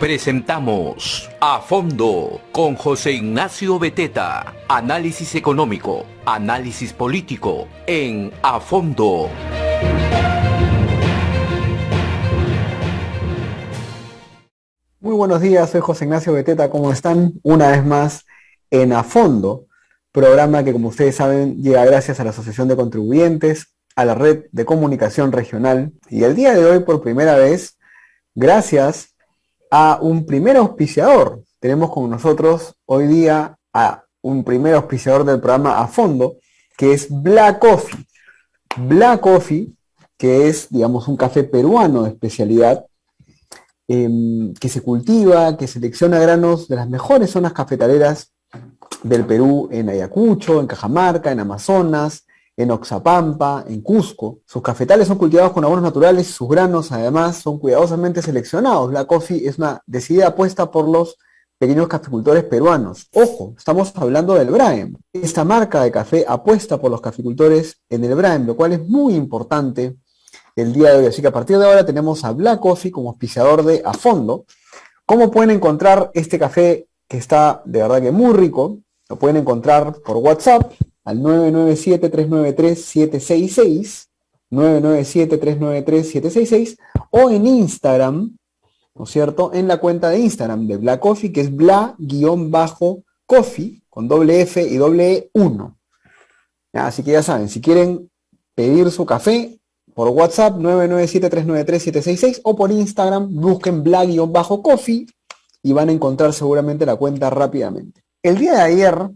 Presentamos A Fondo con José Ignacio Beteta. Análisis económico, análisis político en A Fondo. Muy buenos días, soy José Ignacio Beteta. ¿Cómo están? Una vez más en A Fondo, programa que, como ustedes saben, llega gracias a la Asociación de Contribuyentes, a la Red de Comunicación Regional y el día de hoy, por primera vez, gracias a un primer auspiciador. Tenemos con nosotros hoy día a un primer auspiciador del programa A Fondo, que es Black Coffee. Black Coffee, que es, digamos, un café peruano de especialidad, que se cultiva, que selecciona granos de las mejores zonas cafetaleras del Perú, en Ayacucho, en Cajamarca, en Amazonas, en Oxapampa, en Cusco. Sus cafetales son cultivados con abonos naturales y sus granos además son cuidadosamente seleccionados. Black Coffee es una decidida apuesta por los pequeños caficultores peruanos. Ojo, estamos hablando del Braem. Esta marca de café apuesta por los caficultores en el Braem, lo cual es muy importante el día de hoy. Así que a partir de ahora tenemos a Black Coffee como auspiciador de A Fondo. ¿Cómo pueden encontrar este café que está de verdad que muy rico? Lo pueden encontrar por WhatsApp al 997-393-766, 997-393-766, o en Instagram, ¿no es cierto?, en la cuenta de Instagram de Black Coffee, que es bla-coffee, con doble F y doble E 1. Así que ya saben, si quieren pedir su café, por WhatsApp, 997-393-766, o por Instagram, busquen bla-coffee y van a encontrar seguramente la cuenta rápidamente. El día de ayer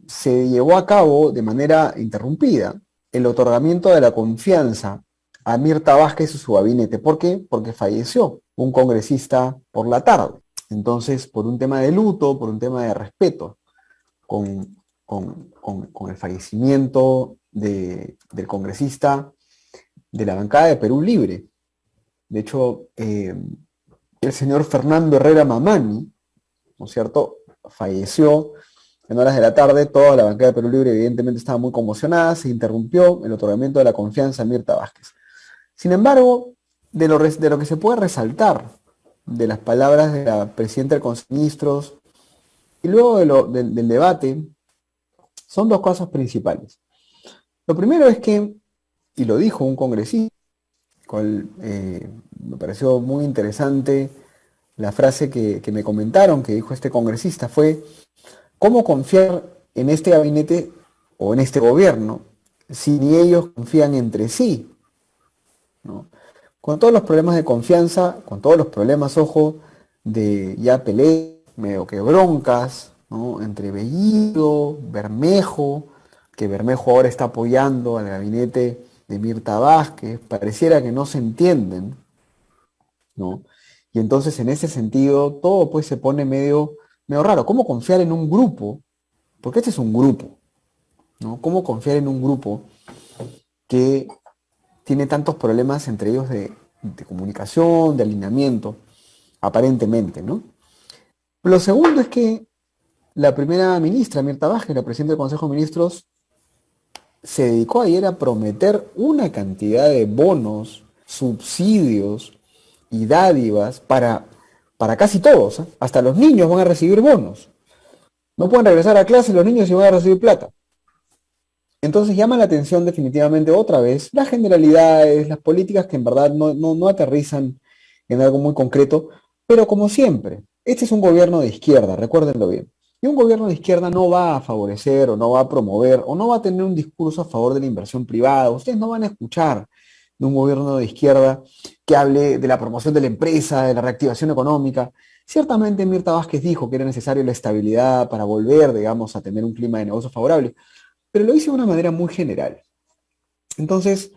se llevó a cabo de manera interrumpida el otorgamiento de la confianza a Mirta Vázquez y su gabinete. ¿Por qué? Porque falleció un congresista por la tarde. Entonces, por un tema de luto, por un tema de respeto con el fallecimiento del congresista de la bancada de Perú Libre. De hecho, el señor Fernando Herrera Mamani, ¿no es cierto?, falleció en horas de la tarde. Toda la bancada de Perú Libre evidentemente estaba muy conmocionada. Se interrumpió el otorgamiento de la confianza a Mirta Vázquez. Sin embargo, de lo que se puede resaltar de las palabras de la presidenta del Consejo de Ministros y luego del debate, son dos cosas principales. Lo primero es que, y lo dijo un congresista, cual me pareció muy interesante la frase que me comentaron que dijo este congresista, fue: ¿cómo confiar en este gabinete o en este gobierno si ni ellos confían entre sí? ¿No? Con todos los problemas de confianza, con todos los problemas, ojo, de ya peleas, medio que broncas, ¿no?, entre Bellido, Bermejo, que Bermejo ahora está apoyando al gabinete de Mirta Vázquez, pareciera que no se entienden, ¿no? Y entonces en ese sentido todo pues se pone medio raro. ¿Cómo confiar en un grupo? Porque este es un grupo, ¿no? ¿Cómo confiar en un grupo que tiene tantos problemas entre ellos de comunicación, de alineamiento, aparentemente, ¿no? Lo segundo es que la primera ministra, Mirta Vázquez, la presidenta del Consejo de Ministros, se dedicó ayer a prometer una cantidad de bonos, subsidios y dádivas para casi todos, ¿eh? Hasta los niños van a recibir bonos. No pueden regresar a clase los niños y van a recibir plata. Entonces llama la atención definitivamente otra vez las generalidades, las políticas que en verdad no aterrizan en algo muy concreto, pero como siempre, este es un gobierno de izquierda, recuérdenlo bien. Y un gobierno de izquierda no va a favorecer o no va a promover o no va a tener un discurso a favor de la inversión privada. Ustedes no van a escuchar de un gobierno de izquierda que hable de la promoción de la empresa, de la reactivación económica. Ciertamente Mirta Vázquez dijo que era necesaria la estabilidad para volver, digamos, a tener un clima de negocios favorable, pero lo hizo de una manera muy general. Entonces,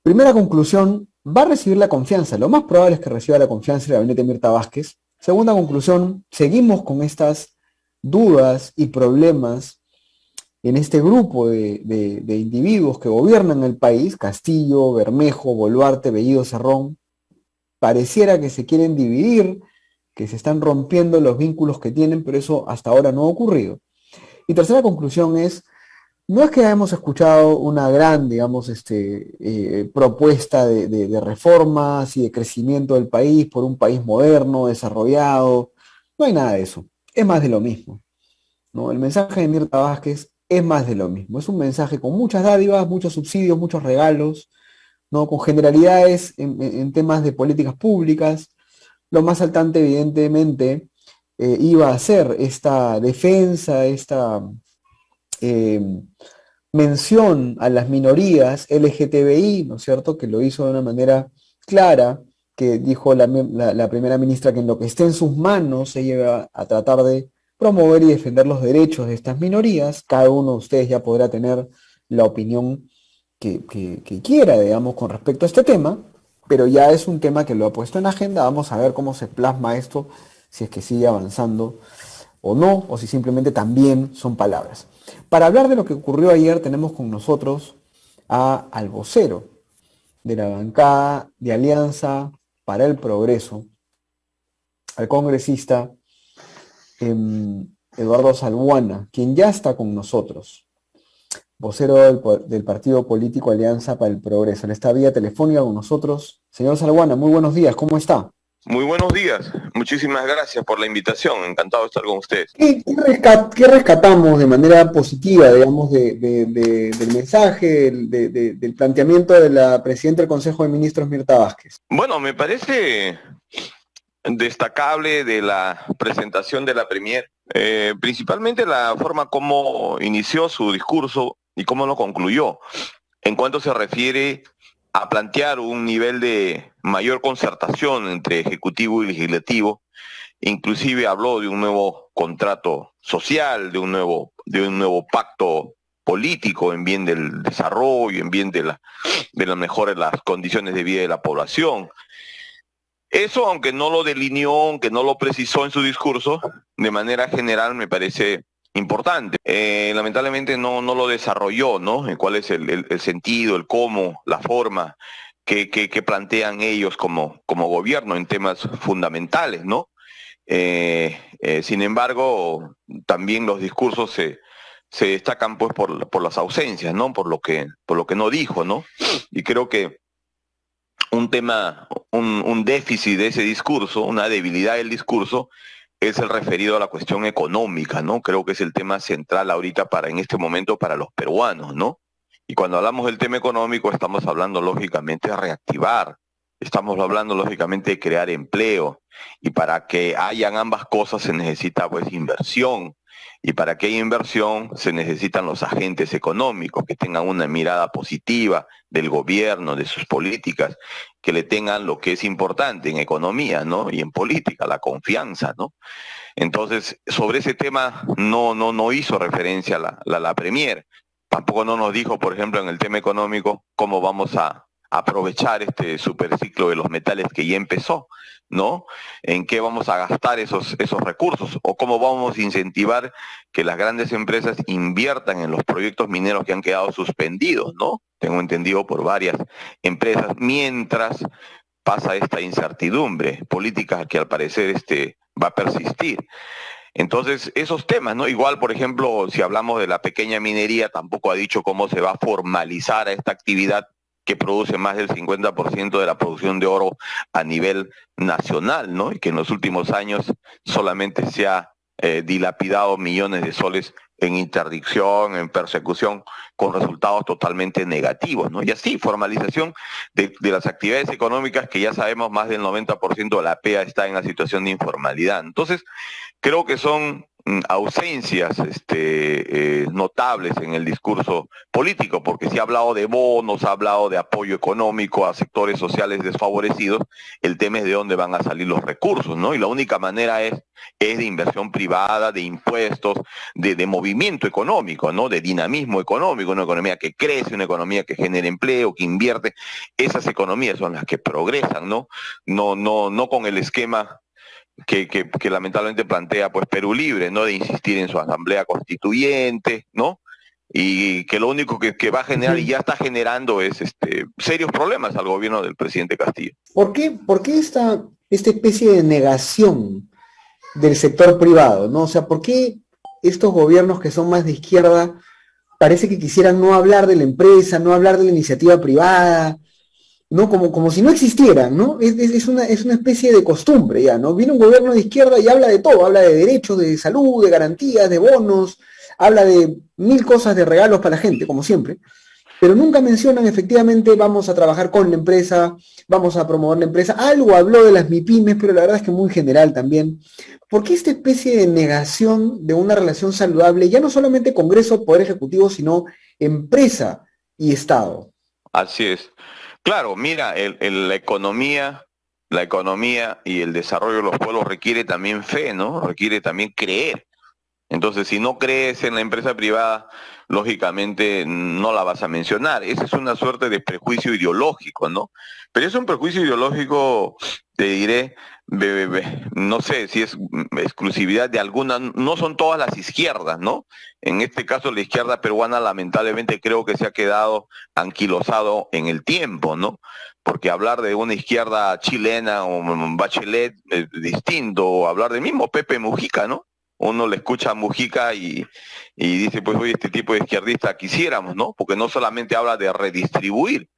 primera conclusión, va a recibir la confianza. Lo más probable es que reciba la confianza del gabinete de Mirta Vázquez. Segunda conclusión, seguimos con estas dudas y problemas en este grupo de individuos que gobiernan el país: Castillo, Bermejo, Boluarte, Bellido, Cerrón. Pareciera que se quieren dividir, que se están rompiendo los vínculos que tienen, pero eso hasta ahora no ha ocurrido. Y tercera conclusión es, no es que hayamos escuchado una gran, digamos, propuesta de reformas y de crecimiento del país por un país moderno, desarrollado. No hay nada de eso. Es más de lo mismo, ¿no? El mensaje de Mirta Vázquez es más de lo mismo. Es un mensaje con muchas dádivas, muchos subsidios, muchos regalos, ¿no? Con generalidades en temas de políticas públicas. Lo más saltante, evidentemente, iba a ser esta defensa, esta eh, mención a las minorías LGTBI, ¿no es cierto? Que lo hizo de una manera clara, que dijo la primera ministra que en lo que esté en sus manos ella iba a tratar de promover y defender los derechos de estas minorías. Cada uno de ustedes ya podrá tener la opinión que quiera, digamos, con respecto a este tema, pero ya es un tema que lo ha puesto en agenda. Vamos a ver cómo se plasma esto, si es que sigue avanzando o no, o si simplemente también son palabras. Para hablar de lo que ocurrió ayer, tenemos con nosotros al vocero de la bancada de Alianza para el Progreso, al congresista Eduardo Salbuana, quien ya está con nosotros, vocero del partido político Alianza para el Progreso. Él está vía telefónica con nosotros. Señor Salbuana, muy buenos días, ¿cómo está? Muy buenos días, muchísimas gracias por la invitación, encantado de estar con ustedes. ¿Qué rescatamos de manera positiva, digamos, del mensaje, del planteamiento de la presidenta del Consejo de Ministros, Mirta Vázquez? Bueno, me parece destacable de la presentación de la Premier, principalmente la forma como inició su discurso y cómo lo concluyó, en cuanto se refiere a plantear un nivel de mayor concertación entre Ejecutivo y Legislativo. Inclusive habló de un nuevo contrato social, de un nuevo pacto político en bien del desarrollo, en bien de la mejora de las condiciones de vida de la población. Eso, aunque no lo delineó, aunque no lo precisó en su discurso, de manera general me parece importante. Lamentablemente no lo desarrolló, ¿no? ¿Cuál es el sentido, el cómo, la forma que plantean ellos como gobierno en temas fundamentales, ¿no? Sin embargo, también los discursos se destacan pues por las ausencias, ¿no? Por lo que no dijo, ¿no? Y creo que un déficit de ese discurso, una debilidad del discurso, es el referido a la cuestión económica, ¿no? Creo que es el tema central ahorita en este momento para los peruanos, ¿no? Y cuando hablamos del tema económico estamos hablando lógicamente de reactivar, estamos hablando lógicamente de crear empleo, y para que hayan ambas cosas se necesita pues inversión, y para que haya inversión se necesitan los agentes económicos que tengan una mirada positiva del gobierno, de sus políticas, que le tengan lo que es importante en economía, ¿no? Y en política, la confianza, ¿no? Entonces, sobre ese tema no hizo referencia la Premier. Tampoco no nos dijo, por ejemplo, en el tema económico, cómo vamos a aprovechar este superciclo de los metales que ya empezó, ¿no? En qué vamos a gastar esos recursos, o cómo vamos a incentivar que las grandes empresas inviertan en los proyectos mineros que han quedado suspendidos, ¿no? Tengo entendido por varias empresas, mientras pasa esta incertidumbre política que al parecer va a persistir. Entonces, esos temas, ¿no? Igual, por ejemplo, si hablamos de la pequeña minería, tampoco ha dicho cómo se va a formalizar esta actividad que produce más del 50% de la producción de oro a nivel nacional, ¿no? Y que en los últimos años solamente se ha dilapidado millones de soles en interdicción, en persecución, con resultados totalmente negativos, ¿no? Y así, formalización de las actividades económicas que ya sabemos más del 90% de la PEA está en la situación de informalidad. Entonces, creo que son ausencias notables en el discurso político, porque si ha hablado de bonos, ha hablado de apoyo económico a sectores sociales desfavorecidos, el tema es de dónde van a salir los recursos, ¿no? Y la única manera es de inversión privada, de impuestos, de movimiento económico, ¿no? De dinamismo económico, una economía que crece, una economía que genera empleo, que invierte. Esas economías son las que progresan, ¿no? No con el esquema que lamentablemente plantea pues Perú Libre, ¿no? De insistir en su asamblea constituyente, ¿no? Y que lo único que va a generar y ya está generando es serios problemas al gobierno del presidente Castillo. ¿Por qué esta especie de negación del sector privado, ¿no? O sea, ¿por qué estos gobiernos que son más de izquierda parece que quisieran no hablar de la empresa, no hablar de la iniciativa privada, ¿no? Como si no existieran, ¿no? Es una especie de costumbre ya, ¿no? Viene un gobierno de izquierda y habla de todo, habla de derechos, de salud, de garantías, de bonos, habla de mil cosas, de regalos para la gente, como siempre, pero nunca mencionan efectivamente vamos a trabajar con la empresa, vamos a promover la empresa. Algo habló de las MIPYMES, pero la verdad es que muy general también. ¿Por qué esta especie de negación de una relación saludable, ya no solamente Congreso, Poder Ejecutivo, sino empresa y Estado? Así es. Claro, mira, la economía y el desarrollo de los pueblos requiere también fe, ¿no? Requiere también creer. Entonces, si no crees en la empresa privada, lógicamente no la vas a mencionar. Esa es una suerte de prejuicio ideológico, ¿no? Pero es un prejuicio ideológico, te diré, no sé si es exclusividad de alguna, no son todas las izquierdas, ¿no? En este caso, la izquierda peruana lamentablemente creo que se ha quedado anquilosado en el tiempo, ¿no? Porque hablar de una izquierda chilena o Bachelet es distinto, o hablar del mismo Pepe Mujica, ¿no? Uno le escucha a Mujica y dice, pues oye, este tipo de izquierdista quisiéramos, ¿no? Porque no solamente habla de redistribuir,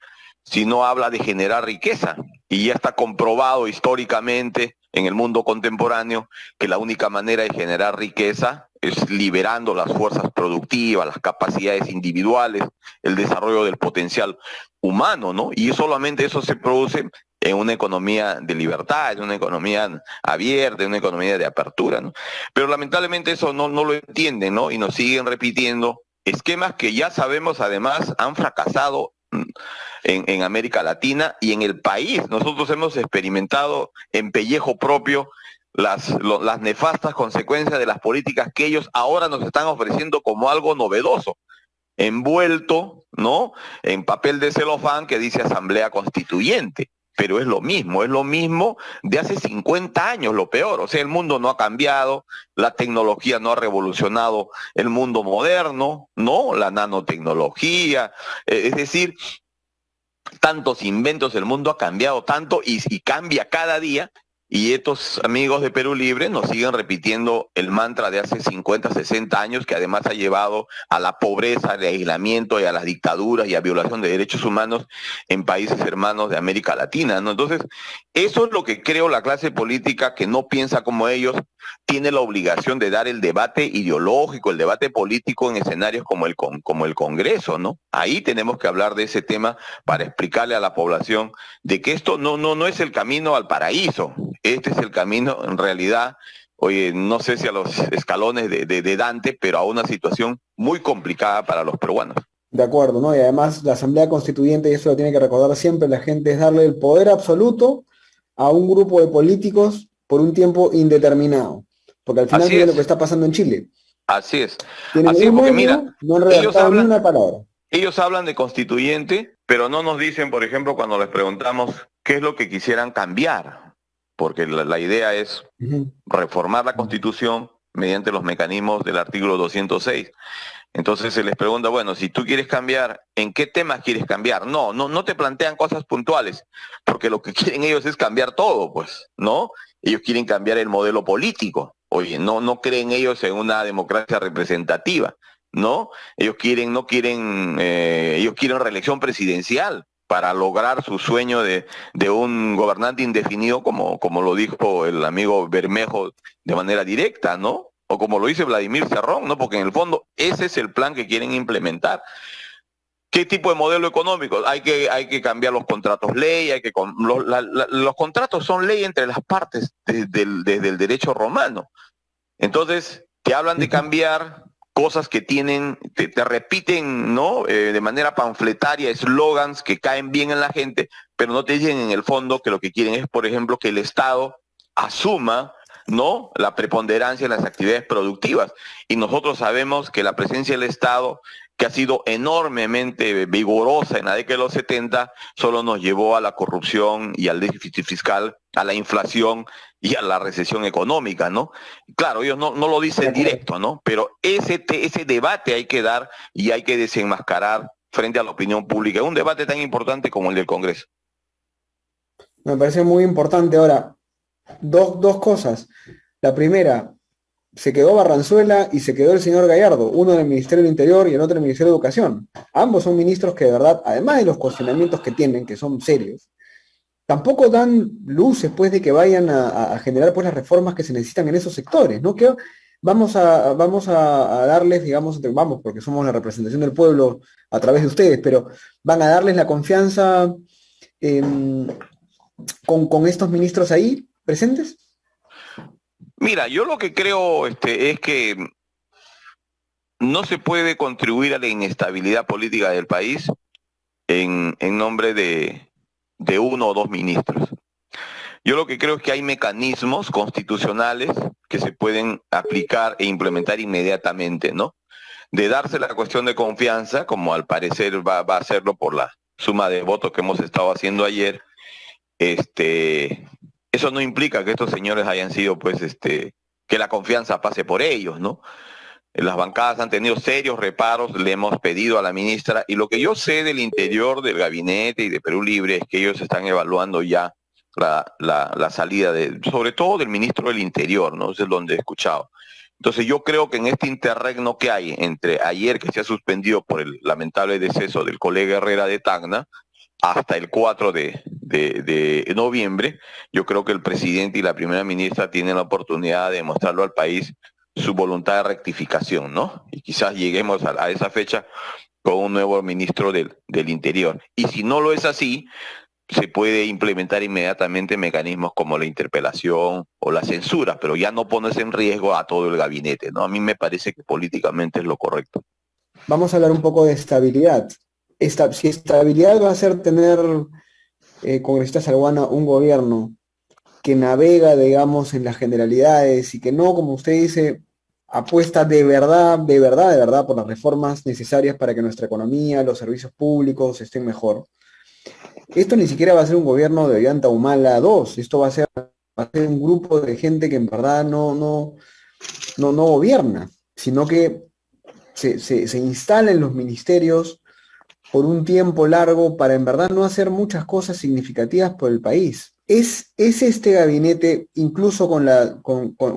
sino habla de generar riqueza. Y ya está comprobado históricamente en el mundo contemporáneo que la única manera de generar riqueza es liberando las fuerzas productivas, las capacidades individuales, el desarrollo del potencial humano, ¿no? Y solamente eso se produce en una economía de libertad, en una economía abierta, en una economía de apertura, ¿no? Pero lamentablemente eso no lo entienden, ¿no? Y nos siguen repitiendo esquemas que ya sabemos además han fracasado en América Latina y en el país. Nosotros hemos experimentado en pellejo propio las nefastas consecuencias de las políticas que ellos ahora nos están ofreciendo como algo novedoso, envuelto, ¿no?, en papel de celofán que dice Asamblea Constituyente. Pero es lo mismo de hace 50 años, lo peor. O sea, el mundo no ha cambiado, la tecnología no ha revolucionado el mundo moderno, ¿no? La nanotecnología, es decir, tantos inventos, el mundo ha cambiado tanto y cambia cada día. Y estos amigos de Perú Libre nos siguen repitiendo el mantra de hace 50, 60 años, que además ha llevado a la pobreza, al aislamiento y a las dictaduras y a violación de derechos humanos en países hermanos de América Latina, ¿no? Entonces, eso es lo que creo la clase política que no piensa como ellos, tiene la obligación de dar el debate ideológico, el debate político en escenarios como el Congreso, ¿no? Ahí tenemos que hablar de ese tema para explicarle a la población de que esto no es el camino al paraíso. Este es el camino, en realidad, oye, no sé si a los escalones de Dante, pero a una situación muy complicada para los peruanos. De acuerdo, ¿no? Y además la Asamblea Constituyente, y eso lo tiene que recordar siempre la gente, es darle el poder absoluto a un grupo de políticos por un tiempo indeterminado. Porque al final mira lo que está pasando en Chile. Así es. Tienen Así es, porque año, mira, no han redactado ni una palabra. Ellos hablan de constituyente, pero no nos dicen, por ejemplo, cuando les preguntamos qué es lo que quisieran cambiar, porque la idea es reformar la Constitución mediante los mecanismos del artículo 206. Entonces se les pregunta, bueno, si tú quieres cambiar, ¿en qué temas quieres cambiar? No te plantean cosas puntuales, porque lo que quieren ellos es cambiar todo, pues, ¿no? Ellos quieren cambiar el modelo político. Oye, no creen ellos en una democracia representativa, ¿no? Ellos quieren reelección presidencial para lograr su sueño de un gobernante indefinido, como lo dijo el amigo Bermejo de manera directa, ¿no? O como lo dice Vladimir Cerrón, ¿no? Porque en el fondo ese es el plan que quieren implementar. ¿Qué tipo de modelo económico? Hay que cambiar los contratos ley, los contratos son ley entre las partes desde el derecho romano. Entonces, te hablan de cambiar cosas que te repiten, ¿no? De manera panfletaria, eslogans que caen bien en la gente, pero no te dicen en el fondo que lo que quieren es, por ejemplo, que el Estado asuma, ¿no?, la preponderancia en las actividades productivas. Y nosotros sabemos que la presencia del Estado, que ha sido enormemente vigorosa en la década de los 70, solo nos llevó a la corrupción y al déficit fiscal, a la inflación y a la recesión económica, ¿no? Claro, ellos no lo dicen directo, ¿no? Pero ese debate hay que dar y hay que desenmascarar frente a la opinión pública. Un debate tan importante como el del Congreso. Me parece muy importante. Ahora, dos cosas. La primera, se quedó Barranzuela y se quedó el señor Gallardo, uno del Ministerio del Interior y el otro del Ministerio de Educación. Ambos son ministros que de verdad, además de los cuestionamientos que tienen, que son serios, tampoco dan luces pues de que vayan a generar pues las reformas que se necesitan en esos sectores, ¿no? Que vamos a darles, digamos, vamos, porque somos la representación del pueblo a través de ustedes, pero van a darles la confianza con estos ministros ahí presentes. Mira, yo lo que creo es que no se puede contribuir a la inestabilidad política del país en nombre de uno o dos ministros. Yo lo que creo es que hay mecanismos constitucionales que se pueden aplicar e implementar inmediatamente, ¿no? De darse la cuestión de confianza, como al parecer va a hacerlo por la suma de votos que hemos estado haciendo ayer, eso no implica que estos señores hayan sido, pues, que la confianza pase por ellos, ¿no? Las bancadas han tenido serios reparos, le hemos pedido a la ministra, y lo que yo sé del interior del gabinete y de Perú Libre es que ellos están evaluando ya la salida, sobre todo del ministro del Interior, ¿no? Eso es donde he escuchado. Entonces yo creo que en este interregno que hay entre ayer, que se ha suspendido por el lamentable deceso del colega Herrera de Tacna, hasta el 4 de noviembre, yo creo que el presidente y la primera ministra tienen la oportunidad de mostrarlo al país su voluntad de rectificación, ¿no? Y quizás lleguemos a esa fecha con un nuevo ministro del Interior. Y si no lo es así, se puede implementar inmediatamente mecanismos como la interpelación o la censura, pero ya no pones en riesgo a todo el gabinete, ¿no? A mí me parece que políticamente es lo correcto. Vamos a hablar un poco de estabilidad. Si estabilidad va a ser tener, congresista Salguana, un gobierno que navega, digamos, en las generalidades y que no, como usted dice, apuesta de verdad por las reformas necesarias para que nuestra economía, los servicios públicos estén mejor. Esto ni siquiera va a ser un gobierno de Ollanta Humala 2, esto va a ser un grupo de gente que en verdad no gobierna, sino que se instala en los ministerios por un tiempo largo para en verdad no hacer muchas cosas significativas por el país. ¿Es este gabinete, incluso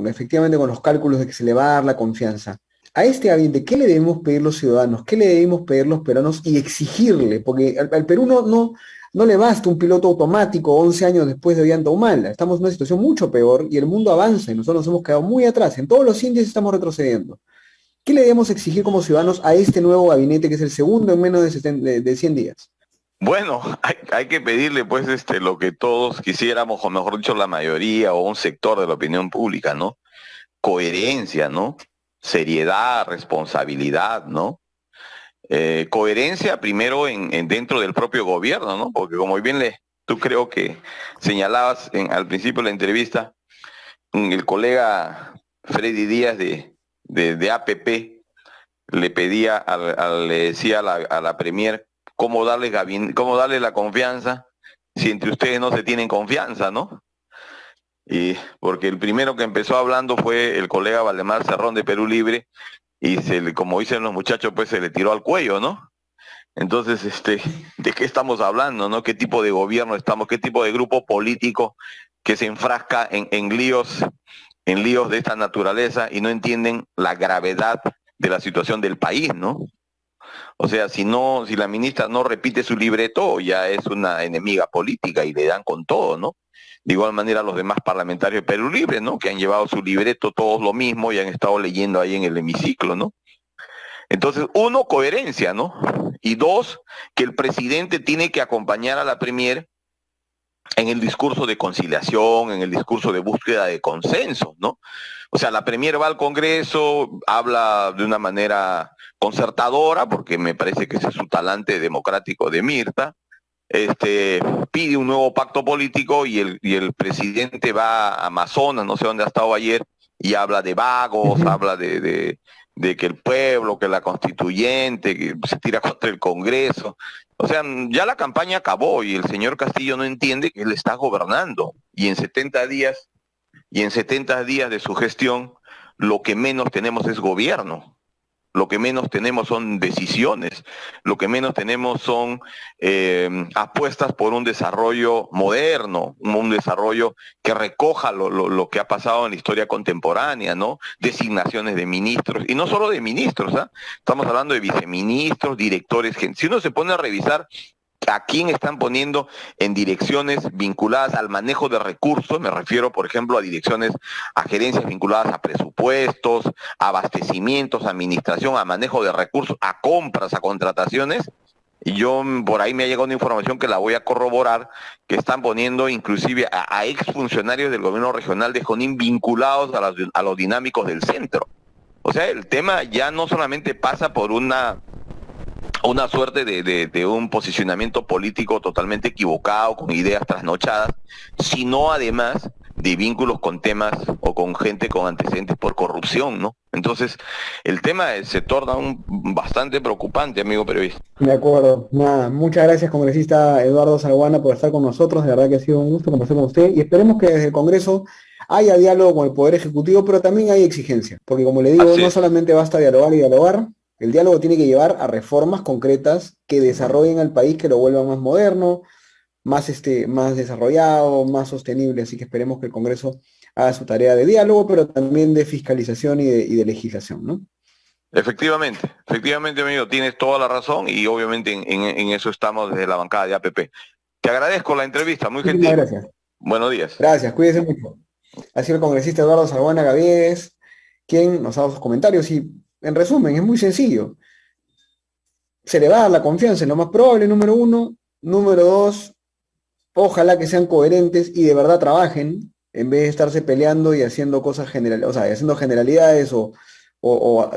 efectivamente con los cálculos de que se le va a dar la confianza, a este gabinete, qué le debemos pedir los ciudadanos, qué le debemos pedir los peruanos y exigirle? Porque al Perú no le basta un piloto automático 11 años después de Ollanta Humala. Estamos en una situación mucho peor y el mundo avanza y nosotros nos hemos quedado muy atrás. En todos los índices estamos retrocediendo. ¿Qué le debemos exigir como ciudadanos a este nuevo gabinete que es el segundo en menos de 100 días? Bueno, hay que pedirle pues lo que todos quisiéramos, o mejor dicho la mayoría o un sector de la opinión pública, ¿no? Coherencia, ¿no? Seriedad, responsabilidad, ¿no? Coherencia primero dentro del propio gobierno, ¿no? Porque como bien tú creo que señalabas al principio de la entrevista, el colega Freddy Díaz de APP le pedía, le decía a la Premier cómo darle la confianza si entre ustedes no se tienen confianza, ¿no? Y porque el primero que empezó hablando fue el colega Valdemar Cerrón de Perú Libre y como dicen los muchachos, pues se le tiró al cuello, ¿no? Entonces, ¿de qué estamos hablando, no? ¿Qué tipo de gobierno estamos? ¿Qué tipo de grupo político que se enfrasca en líos de esta naturaleza y no entienden la gravedad de la situación del país, ¿no? O sea, si la ministra no repite su libreto, ya es una enemiga política y le dan con todo, ¿no? De igual manera los demás parlamentarios de Perú Libre, ¿no? Que han llevado su libreto todos lo mismo y han estado leyendo ahí en el hemiciclo, ¿no? Entonces, uno, coherencia, ¿no? Y dos, que el presidente tiene que acompañar a la Premier en el discurso de conciliación, en el discurso de búsqueda de consenso, ¿no? O sea, la Premier va al Congreso, habla de una manera concertadora, porque me parece que ese es su talante democrático de Mirta, pide un nuevo pacto político y el presidente va a Amazonas, no sé dónde ha estado ayer, y habla de vagos, habla de que el pueblo, que la constituyente, que se tira contra el Congreso. O sea, ya la campaña acabó y el señor Castillo no entiende que él está gobernando. Y en 70 días de su gestión, lo que menos tenemos es gobierno. Lo que menos tenemos son decisiones, lo que menos tenemos son apuestas por un desarrollo moderno, un desarrollo que recoja lo que ha pasado en la historia contemporánea, ¿no? Designaciones de ministros, y no solo de ministros, ¿ah? Estamos hablando de viceministros, directores. Si uno se pone a revisar a quién están poniendo en direcciones vinculadas al manejo de recursos, me refiero, por ejemplo, a direcciones, a gerencias vinculadas a presupuestos, a abastecimientos, a administración, a manejo de recursos, a compras, a contrataciones. Y yo por ahí me ha llegado una información que la voy a corroborar, que están poniendo inclusive a exfuncionarios del gobierno regional de Junín vinculados a los dinámicos del centro. O sea, el tema ya no solamente pasa por una suerte de un posicionamiento político totalmente equivocado, con ideas trasnochadas, sino además de vínculos con temas o con gente con antecedentes por corrupción, ¿no? Entonces, el tema se torna bastante preocupante, amigo periodista. De acuerdo. Nada, muchas gracias, congresista Eduardo Salguana, por estar con nosotros. De verdad que ha sido un gusto conversar con usted y esperemos que desde el Congreso haya diálogo con el Poder Ejecutivo, pero también hay exigencia, porque como le digo, no solamente basta dialogar y dialogar. El diálogo tiene que llevar a reformas concretas que desarrollen al país, que lo vuelvan más moderno, más desarrollado, más sostenible. Así que esperemos que el Congreso haga su tarea de diálogo, pero también de fiscalización y de legislación, ¿no? Efectivamente, amigo, tienes toda la razón y obviamente en eso estamos desde la bancada de APP. Te agradezco la entrevista, muy gentil. Muchas gracias. Buenos días. Gracias, cuídese mucho. Ha sido el congresista Eduardo Salguana Gaviedes quien nos ha dado sus comentarios y, en resumen, es muy sencillo. Se le va a dar la confianza en lo más probable, número uno. Número dos, ojalá que sean coherentes y de verdad trabajen, en vez de estarse peleando y haciendo cosas generales, o sea, haciendo generalidades o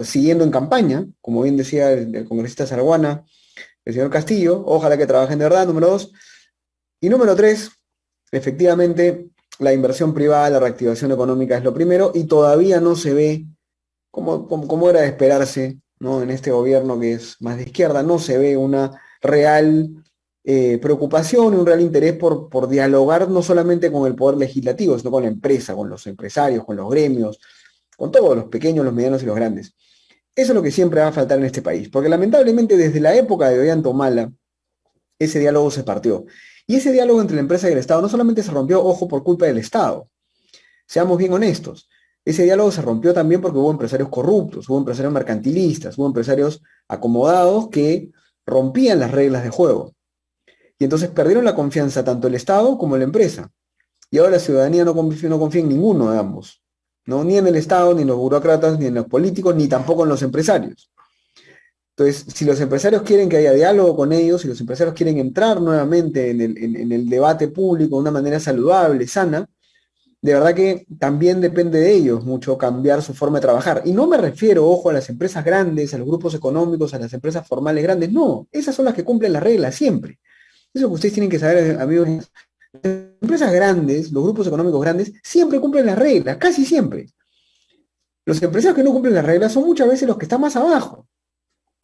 siguiendo en campaña, como bien decía el congresista Salguana, el señor Castillo. Ojalá que trabajen de verdad, número dos. Y número tres, efectivamente, la inversión privada, la reactivación económica es lo primero y todavía no se ve, como era de esperarse, ¿no? En este gobierno que es más de izquierda, no se ve una real preocupación y un real interés por dialogar no solamente con el poder legislativo, sino con la empresa, con los empresarios, con los gremios, con todos los pequeños, los medianos y los grandes. Eso es lo que siempre va a faltar en este país, porque lamentablemente desde la época de Ollanta Humala, ese diálogo se partió. Y ese diálogo entre la empresa y el Estado no solamente se rompió, ojo, por culpa del Estado. Seamos bien honestos. Ese diálogo se rompió también porque hubo empresarios corruptos, hubo empresarios mercantilistas, hubo empresarios acomodados que rompían las reglas de juego. Y entonces perdieron la confianza tanto el Estado como la empresa. Y ahora la ciudadanía no confía en ninguno de ambos, ¿no? Ni en el Estado, ni en los burócratas, ni en los políticos, ni tampoco en los empresarios. Entonces, si los empresarios quieren que haya diálogo con ellos, si los empresarios quieren entrar nuevamente en el debate público de una manera saludable, sana, de verdad que también depende de ellos mucho cambiar su forma de trabajar. Y no me refiero, ojo, a las empresas grandes, a los grupos económicos, a las empresas formales grandes. No, esas son las que cumplen las reglas siempre. Eso que ustedes tienen que saber, amigos. Las empresas grandes, los grupos económicos grandes, siempre cumplen las reglas, casi siempre. Los empresarios que no cumplen las reglas son muchas veces los que están más abajo.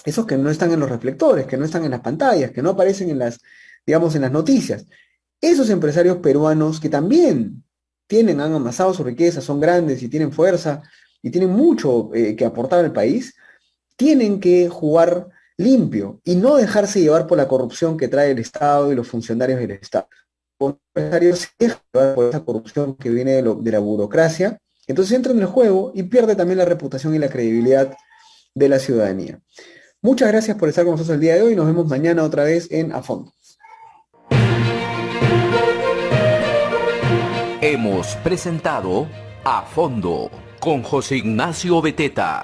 Esos que no están en los reflectores, que no están en las pantallas, que no aparecen en las noticias. Esos empresarios peruanos que también han amasado su riqueza, son grandes y tienen fuerza y tienen mucho que aportar al país, tienen que jugar limpio y no dejarse llevar por la corrupción que trae el Estado y los funcionarios del Estado. Los empresarios se dejan llevar por esa corrupción que viene de la burocracia, entonces entra en el juego y pierde también la reputación y la credibilidad de la ciudadanía. Muchas gracias por estar con nosotros el día de hoy. Nos vemos mañana otra vez en A Fondo. Hemos presentado A Fondo con José Ignacio Beteta.